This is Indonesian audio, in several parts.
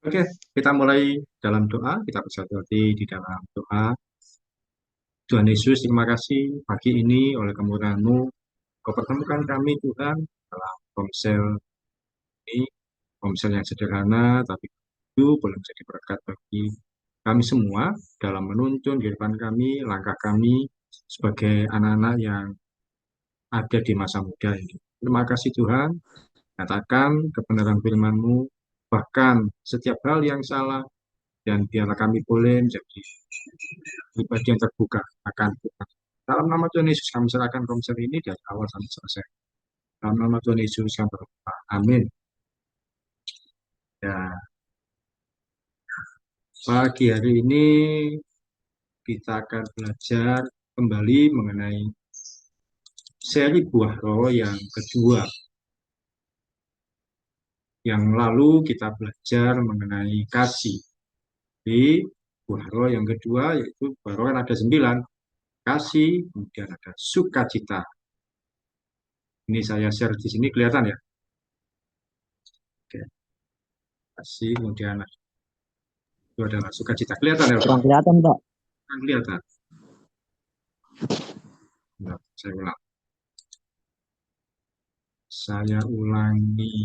Oke, kita mulai dalam doa. Kita bersatu hati di dalam doa. Tuhan Yesus, terima kasih pagi ini oleh kemurahan-Mu. Kau pertemukan kami, Tuhan, dalam komsel ini, komsel yang sederhana, tapi itu boleh menjadi berkat bagi kami semua dalam menuntun kehidupan kami, langkah kami sebagai anak-anak yang ada di masa muda ini. Terima kasih Tuhan, katakan kebenaran firman-Mu, bahkan setiap hal yang salah, dan biarlah kami boleh menjadi pribadi yang terbuka akan Tuhan. Dalam nama Tuhan Yesus kami serahkan konser ini dari awal sampai selesai. Dalam nama Tuhan Yesus kami berdoa. Amin. Ya, pagi hari ini kita akan belajar kembali mengenai seri buah roh yang kedua. Yang lalu kita belajar mengenai kasih. Di buah roh yang kedua yaitu buah roh kan ada 9. Kasih, kemudian ada sukacita. Ini saya share di sini kelihatan ya. Oke, kasih, kemudian itu adalah sukacita. Kelihatan ya, Pak? Kurang kelihatan, Pak. Kan kelihatan. Nah, saya ulang. Saya ulangi.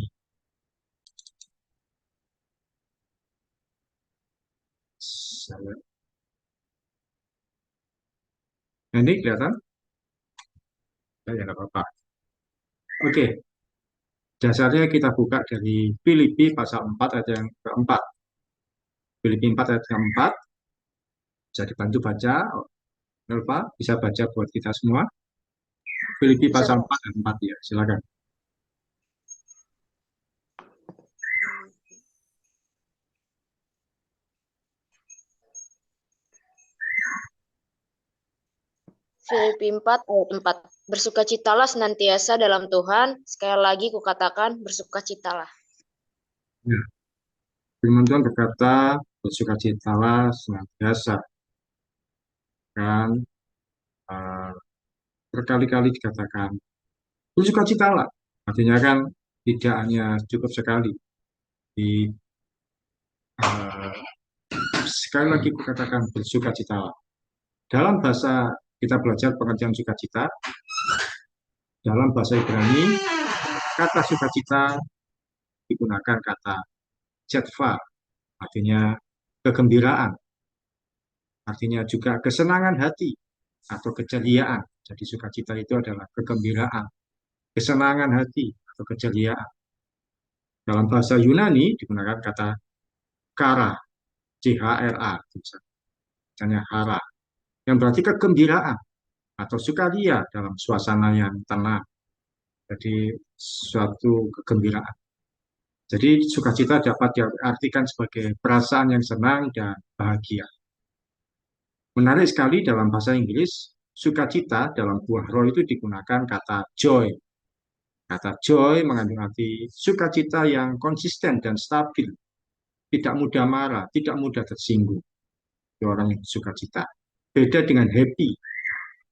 Saya... Nah, ini kelihatan? Ya, nggak apa-apa. Oke, dasarnya kita buka dari Filipi pasal 4 ayat yang keempat. Filipi 4 ayat keempat. Bisa dibantu baca. Lupa, bisa baca buat kita semua. Filipi Bisa, pasal Pak. 4 ayat 4 ya, silakan. Filipi 4 ayat 4. Bersukacitalah senantiasa dalam Tuhan. Sekali lagi kukatakan bersukacitalah. Ya, firman Tuhan berkata, bersukacitalah senantiasa. Kan, uh, berkali-kali dikatakan, bersukacitalah. Artinya kan tidak hanya cukup sekali. Di, uh, sekali lagi kukatakan bersukacitalah. Dalam bahasa kita belajar pengertian sukacita, dalam bahasa Ibrani, kata sukacita digunakan kata jetva, artinya kegembiraan, artinya juga kesenangan hati atau keceriaan. Jadi sukacita itu adalah kegembiraan, kesenangan hati atau keceriaan. Dalam bahasa Yunani digunakan kata kara, chra, misalnya hara, yang berarti kegembiraan atau sukaria dalam suasana yang tenang. Jadi suatu kegembiraan. Jadi sukacita dapat diartikan sebagai perasaan yang senang dan bahagia. Menarik sekali dalam bahasa Inggris, sukacita dalam buah roh itu digunakan kata joy. Kata joy mengandung arti sukacita yang konsisten dan stabil, tidak mudah marah, tidak mudah tersinggung. Itu orang yang sukacita. Beda dengan happy.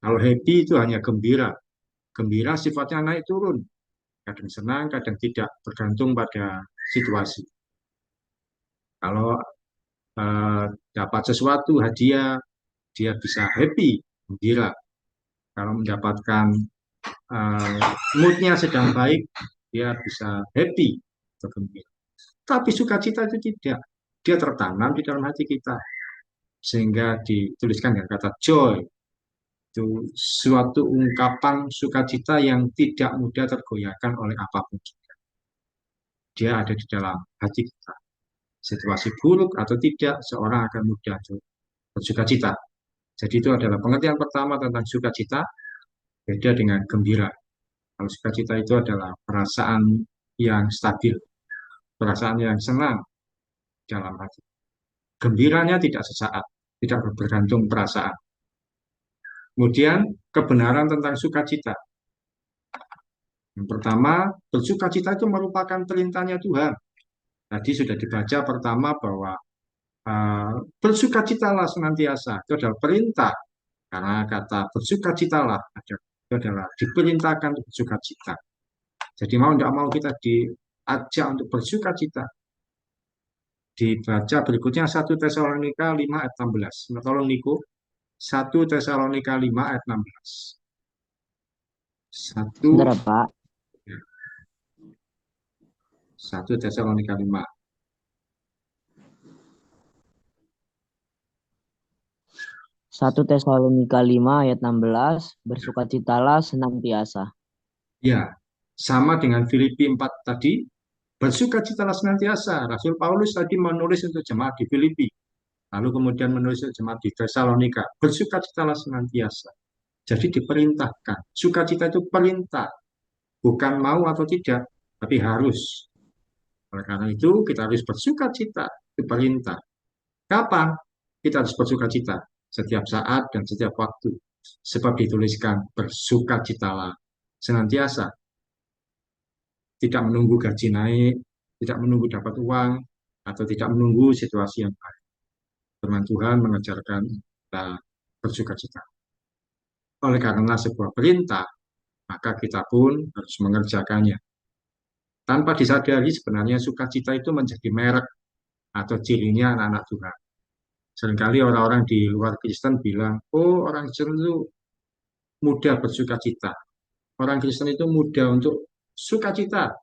Kalau happy itu hanya gembira. Gembira sifatnya naik turun. Kadang senang, kadang tidak, bergantung pada situasi. Kalau eh, dapat sesuatu, hadiah, dia bisa happy, gembira. Kalau mendapatkan eh, moodnya sedang baik, dia bisa happy atau gembira. Tapi sukacita itu tidak. Dia tertanam di dalam hati kita. Sehingga dituliskan dengan kata joy. Itu suatu ungkapan sukacita yang tidak mudah tergoyahkan oleh apapun. Dia ada di dalam hati kita. Situasi buruk atau tidak, seorang akan mudah bersukacita. Jadi itu adalah pengertian pertama tentang sukacita, beda dengan gembira. Kalau sukacita itu adalah perasaan yang stabil, perasaan yang senang dalam hati. Gembiranya tidak sesaat, tidak bergantung perasaan. Kemudian kebenaran tentang sukacita. Yang pertama, bersukacita itu merupakan perintahnya Tuhan. Tadi sudah dibaca pertama bahwa bersukacitalah senantiasa. Itu adalah perintah. Karena kata bersukacitalah itu adalah diperintahkan untuk bersukacita. Jadi mau tidak mau kita diajak untuk bersukacita. dibaca berikutnya 1 Tesalonika 5 ayat 16. Nah, tolong Niko, 1 Tesalonika 5 ayat 16. Sebentar Satu, ya, Pak. 1 Tesalonika 5. 1 Tesalonika 5 ayat 16, bersukacitalah senantiasa. Ya, sama dengan Filipi 4 tadi, bersukacitalah senantiasa. Rasul Paulus tadi menulis untuk jemaat di Filipi, lalu kemudian menulis untuk jemaat di Tesalonika, bersukacitalah senantiasa. Jadi diperintahkan. Sukacita itu perintah, bukan mau atau tidak, tapi harus. Oleh karena itu, kita harus bersukacita, itu perintah. Kapan kita harus bersukacita? Setiap saat dan setiap waktu. Sebab dituliskan, bersukacitalah senantiasa. Tidak menunggu gaji naik, tidak menunggu dapat uang, atau tidak menunggu situasi yang baik. Firman Tuhan mengajarkan kita bersukacita. Oleh karena sebuah perintah, maka kita pun harus mengerjakannya. Tanpa disadari sebenarnya sukacita itu menjadi merek atau cirinya anak-anak Tuhan. Seringkali orang-orang di luar Kristen bilang, oh orang Kristen itu mudah bersukacita. Orang Kristen itu mudah untuk sukacita.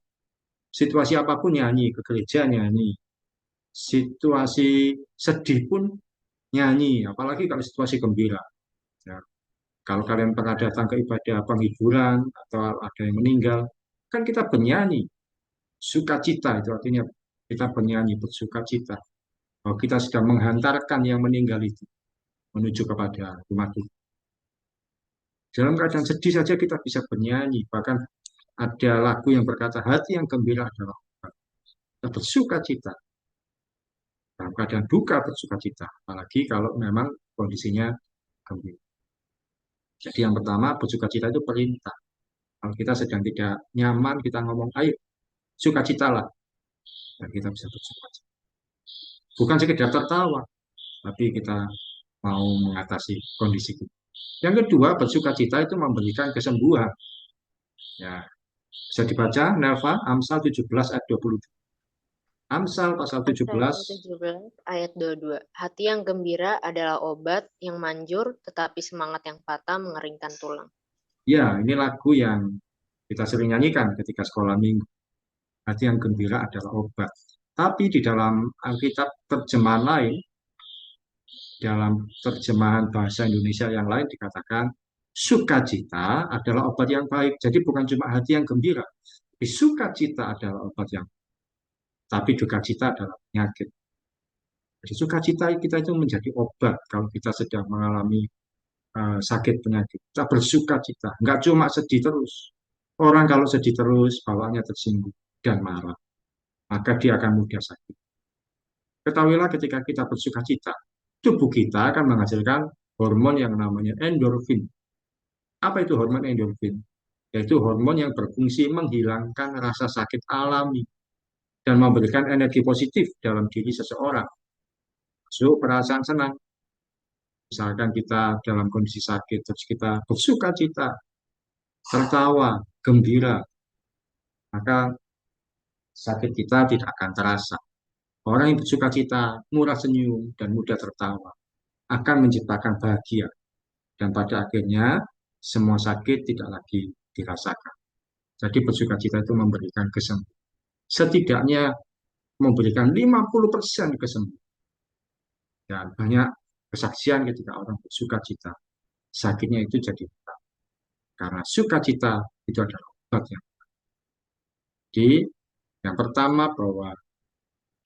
Situasi apapun nyanyi, ke gereja nyanyi. Situasi sedih pun nyanyi, apalagi kalau situasi gembira. Ya, kalau kalian pernah datang ke ibadah penghiburan atau ada yang meninggal, kan kita bernyanyi. Sukacita itu artinya kita bernyanyi bersukacita. Bahwa kita sedang menghantarkan yang meninggal itu menuju kepada rumah Tuhan. Dalam keadaan sedih saja kita bisa bernyanyi. Bahkan ada lagu yang berkata, hati yang gembira adalah obat. Kita bersukacita. Dalam keadaan duka bersukacita. Apalagi kalau memang kondisinya gembira. Jadi yang pertama, bersukacita itu perintah. Kalau kita sedang tidak nyaman, kita ngomong, ayo, sukacitalah. Dan kita bisa bersukacita. Bukan sekedar tertawa, tapi kita mau mengatasi kondisi kita. Yang kedua, bersukacita itu memberikan kesembuhan. Ya, bisa dibaca, Nelva, Amsal 17 ayat 20. Amsal pasal 17. 17 ayat 22. Hati yang gembira adalah obat, yang manjur, tetapi semangat yang patah mengeringkan tulang. Ya, ini lagu yang kita sering nyanyikan ketika sekolah minggu. Hati yang gembira adalah obat. Tapi di dalam Alkitab terjemahan lain, dalam terjemahan bahasa Indonesia yang lain dikatakan, sukacita adalah obat yang baik. Jadi bukan cuma hati yang gembira, tapi sukacita adalah obat yang baik. Tapi dukacita adalah penyakit. Jadi sukacita kita itu menjadi obat kalau kita sedang mengalami sakit penyakit. Kita bersukacita, nggak cuma sedih terus. Orang kalau sedih terus, bawaannya tersinggung dan marah, maka dia akan mudah sakit. Ketahuilah ketika kita bersukacita, tubuh kita akan menghasilkan hormon yang namanya endorfin. Apa itu hormon endorfin? Yaitu hormon yang berfungsi menghilangkan rasa sakit alami dan memberikan energi positif dalam diri seseorang. So, perasaan senang. Misalkan kita dalam kondisi sakit, terus kita bersuka cita, tertawa, gembira, maka sakit kita tidak akan terasa. Orang yang bersuka cita, murah senyum, dan mudah tertawa, akan menciptakan bahagia. Dan pada akhirnya, semua sakit tidak lagi dirasakan. Jadi bersuka cita itu memberikan kesembuhan. Setidaknya memberikan 50% kesembuhan. Dan banyak kesaksian ketika orang bersuka cita, sakitnya itu jadi hilang. Karena sukacita itu adalah obatnya. Jadi yang pertama bahwa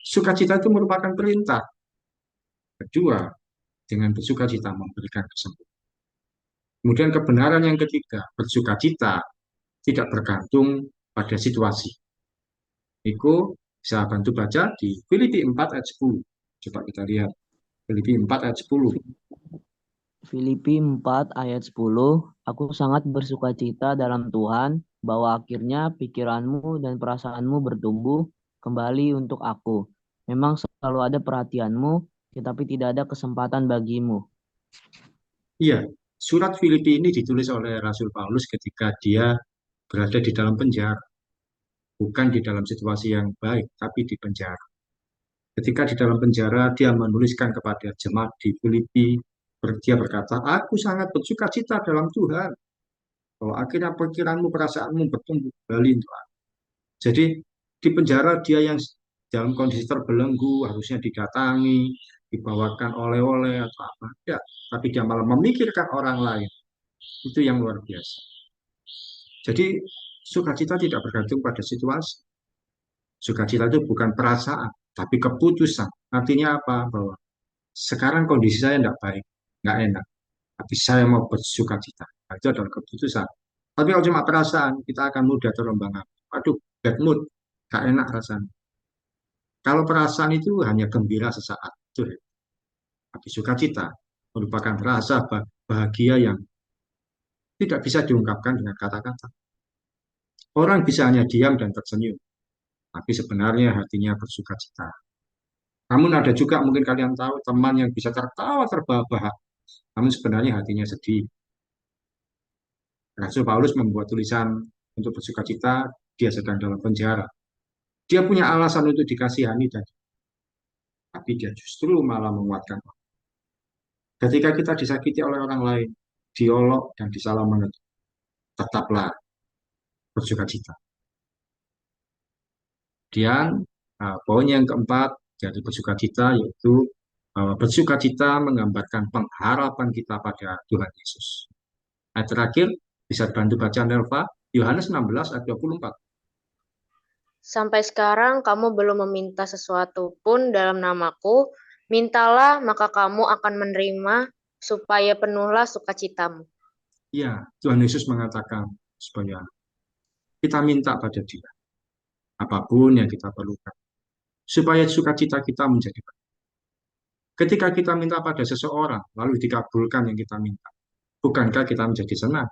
sukacita itu merupakan perintah. Kedua, dengan bersukacita memberikan kesembuhan. Kemudian kebenaran yang ketiga, bersukacita tidak bergantung pada situasi. Iku bisa bantu baca di Filipi 4 ayat 10. Coba kita lihat. Filipi 4 ayat 10. Filipi 4 ayat 10, aku sangat bersukacita dalam Tuhan bahwa akhirnya pikiranmu dan perasaanmu bertumbuh kembali untuk aku. Memang selalu ada perhatianmu, tetapi tidak ada kesempatan bagimu. Iya, surat Filipi ini ditulis oleh Rasul Paulus ketika dia berada di dalam penjara. Bukan di dalam situasi yang baik, tapi di penjara. Ketika di dalam penjara, dia menuliskan kepada jemaat di Filipi, dia berkata, aku sangat bersuka cita dalam Tuhan, bahwa akhirnya pikiranmu, perasaanmu bertumbuh kembali untuk aku. Jadi di penjara dia yang dalam kondisi terbelenggu, harusnya didatangi, dibawakan oleh-oleh atau apa. Ya, tapi dia malah memikirkan orang lain. Itu yang luar biasa. Jadi sukacita tidak bergantung pada situasi. Sukacita itu bukan perasaan, tapi keputusan. Artinya apa? Bahwa sekarang kondisi saya tidak baik, nggak enak. Tapi saya mau bersuka cita. Nah, itu adalah keputusan. Tapi kalau cuma perasaan, kita akan mudah terombang-ambing. Aduh, bad mood, nggak enak rasanya. Kalau perasaan itu hanya gembira sesaat, itu ya. Tapi sukacita merupakan rasa bahagia yang tidak bisa diungkapkan dengan kata-kata. Orang bisa hanya diam dan tersenyum, tapi sebenarnya hatinya bersuka cita. Namun ada juga mungkin kalian tahu teman yang bisa tertawa terbahak-bahak, namun sebenarnya hatinya sedih. Rasul Paulus membuat tulisan untuk bersuka cita, dia sedang dalam penjara. Dia punya alasan untuk dikasihani, tapi dia justru malah menguatkan. Ketika kita disakiti oleh orang lain, diolok dan disalah mengerti, tetaplah bersuka cita. Kemudian, poin yang keempat dari bersuka cita yaitu bahwa bersuka cita menggambarkan pengharapan kita pada Tuhan Yesus. Ayat terakhir, bisa dibantu baca Nelva, Yohanes 16 ayat 24. Sampai sekarang kamu belum meminta sesuatu pun dalam namaku, mintalah maka kamu akan menerima supaya penuhlah sukacitamu. Ya, Tuhan Yesus mengatakan supaya kita minta pada Dia apapun yang kita perlukan, supaya sukacita kita menjadi baik. Ketika kita minta pada seseorang, lalu dikabulkan yang kita minta, bukankah kita menjadi senang?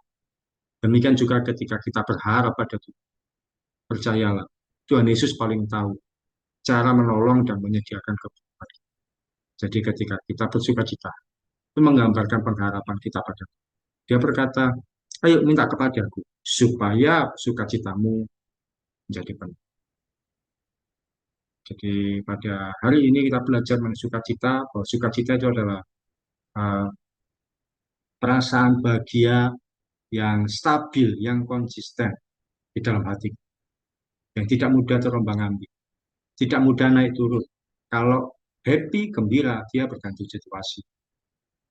Demikian juga ketika kita berharap pada Tuhan. Percayalah, Tuhan Yesus paling tahu cara menolong dan menyediakan kebutuhan. Jadi ketika kita bersuka cita, itu menggambarkan pengharapan kita pada Tuhan. Dia berkata, ayo minta kepadaku, supaya sukacitamu menjadi penuh. Jadi pada hari ini kita belajar mengenai sukacita, bahwa sukacita itu adalah uh, perasaan bahagia yang stabil, yang konsisten di dalam hati, yang tidak mudah terombang-ambing, tidak mudah naik turun. Kalau happy, gembira, dia bergantung situasi.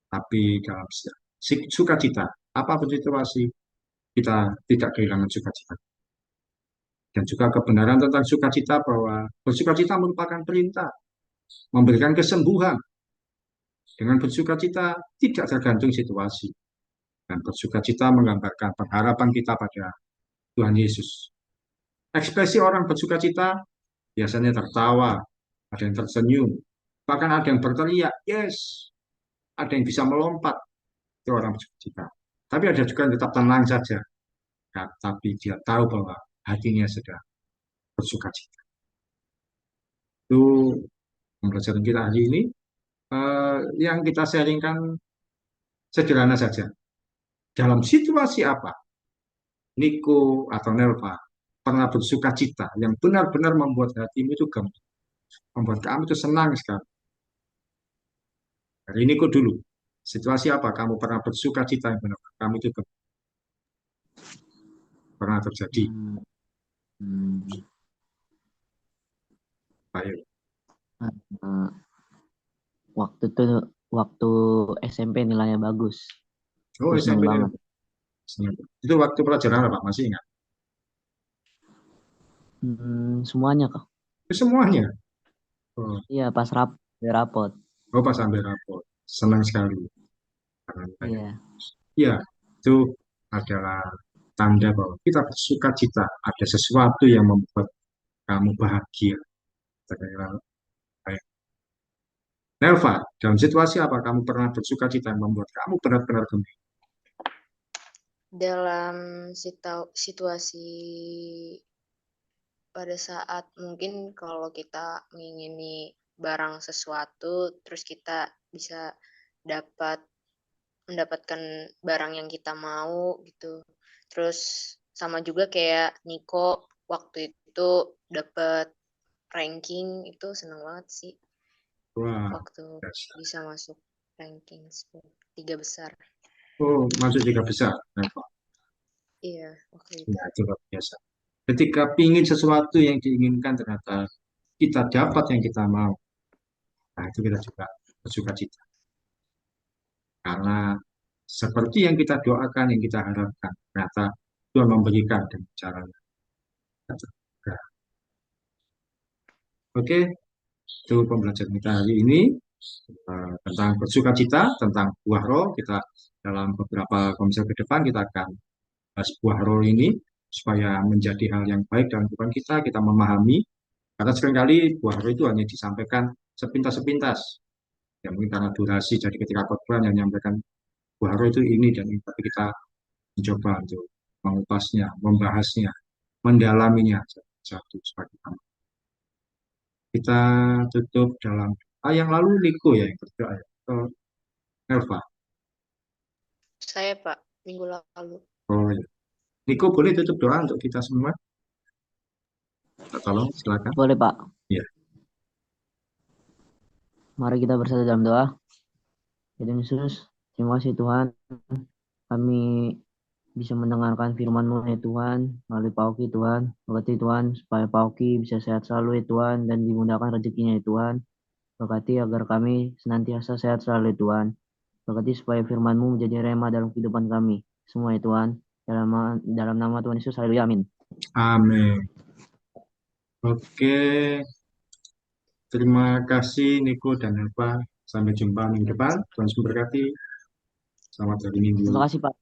Tapi dalam sukacita, apapun situasi, kita tidak kehilangan sukacita. Dan juga kebenaran tentang sukacita bahwa bersukacita merupakan perintah, memberikan kesembuhan. Dengan bersukacita tidak tergantung situasi. Dan bersukacita menggambarkan pengharapan kita pada Tuhan Yesus. Ekspresi orang bersukacita biasanya tertawa, ada yang tersenyum, bahkan ada yang berteriak, yes, ada yang bisa melompat, itu orang bersukacita. Tapi ada juga yang tetap tenang saja, ya, tapi dia tahu bahwa hatinya sedang bersukacita. Itu pembelajaran kita hari ini. Yang kita sharingkan sederhana saja. Dalam situasi apa, Niko atau Nelva pernah bersukacita yang benar-benar membuat hatimu itu gembira, membuat kamu itu senang sekali. Hari ini kok dulu, situasi apa kamu pernah bersuka cita yang benar kamu itu pernah terjadi? Hmm, hmm, Baik. eh, waktu itu waktu SMP nilainya bagus. Oh, Aku seneng SMP ini banget. itu waktu pelajaran apa? Masih ingat? Semuanya kak. Itu semuanya. Oh, Iya pas rapot. oh, pas sampai rapor. Senang sekali. Iya. Ya, itu adalah tanda bahwa kita bersuka cita. Ada sesuatu yang membuat kamu bahagia. Baik. Nelva, dalam situasi apa kamu pernah bersuka cita yang membuat kamu benar-benar gembira? Dalam situasi pada saat mungkin kalau kita mengingini barang sesuatu, terus kita bisa mendapatkan barang yang kita mau gitu. Terus sama juga kayak Niko waktu itu dapat ranking itu seneng banget sih Wah, waktu biasa. bisa masuk ranking 3 besar. Oh, masuk 3 besar. Reva. Iya, waktu itu. Ya, itu luar biasa. Ketika pingin sesuatu yang diinginkan ternyata kita dapat yang kita mau. Nah, itu kita juga bersuka cita. Karena seperti yang kita doakan, yang kita harapkan, ternyata Tuhan memberikan dengan caranya. Oke, itu pembelajaran kita hari ini tentang bersuka cita, tentang buah roh. Kita dalam beberapa komisi ke depan kita akan bahas buah roh ini supaya menjadi hal yang baik dalam kehidupan kita. Kita memahami karena seringkali buah roh itu hanya disampaikan sepintas-sepintas. Ya mungkin karena durasi, jadi ketika khotbah yang menyampaikan buah roh itu ini dan ini, tapi kita mencoba untuk mengupasnya, membahasnya, mendalaminya satu sebagai kita tutup dalam yang lalu Niko ya yang berdoa ya. Elva. Saya Pak, minggu lalu. Oh ya. Niko boleh tutup doa untuk kita semua? Tolong silakan. Boleh, Pak. Ya. Mari kita bersatu dalam doa. Ya Tuhan Yesus, terima kasih Tuhan. Kami bisa mendengarkan firman-Mu ya Tuhan, melalui Pak Oki Tuhan. Berkati Tuhan, supaya Pak Oki bisa sehat selalu ya Tuhan, dan dimudahkan rezekinya ya Tuhan. Berkati agar kami senantiasa sehat selalu ya Tuhan. Berkati supaya firman-Mu menjadi rema dalam kehidupan kami. Semua ya Tuhan. Dalam nama Tuhan Yesus, haleluya, amin. Amin. Oke. Terima kasih Niko dan Elva. Sampai jumpa minggu depan. Tuhan memberkati. Selamat hari Minggu. Terima kasih Pak.